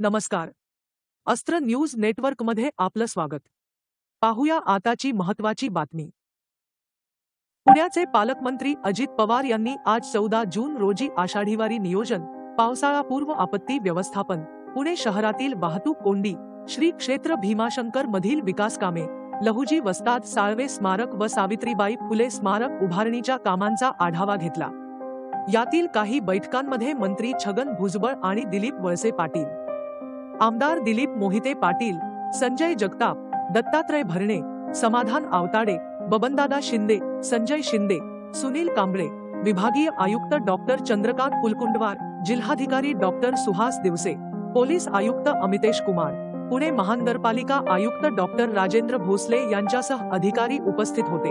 नमस्कार. अस्त्र न्यूज नेटवर्कमध्ये आपलं स्वागत. पाहूया आताची महत्त्वाची बातमी. पुण्याचे पालकमंत्री अजित पवार यांनी आज 14 जून रोजी आषाढीवारी नियोजन, पावसाळापूर्व आपत्ती व्यवस्थापन, पुणे शहरातील वाहतूक कोंडी, श्री क्षेत्र भीमाशंकर मधील विकास कामे, लहुजी वस्ताद साळवे स्मारक व सावित्रीबाई फुले स्मारक उभारणीच्या कामांचा आढावा घेतला. यातील काही बैठकांमध्ये मंत्री छगन भुजबळ आणि दिलीप वळसे पाटील, आमदार दिलीप मोहिते पाटील, संजय जगताप, दत्तात्रय भरणे, समाधान आवताडे, बबनदादा शिंदे, संजय शिंदे, सुनील कांबळे, विभागीय आयुक्त डॉक्टर चंद्रकांत पुलकुंडवार, जिल्हाधिकारी डॉक्टर सुहास दिवसे, पोलीस आयुक्त अमितेश कुमार, पुणे महानगरपालिका आयुक्त डॉक्टर राजेंद्र भोसले यांच्यासह अधिकारी उपस्थित होते.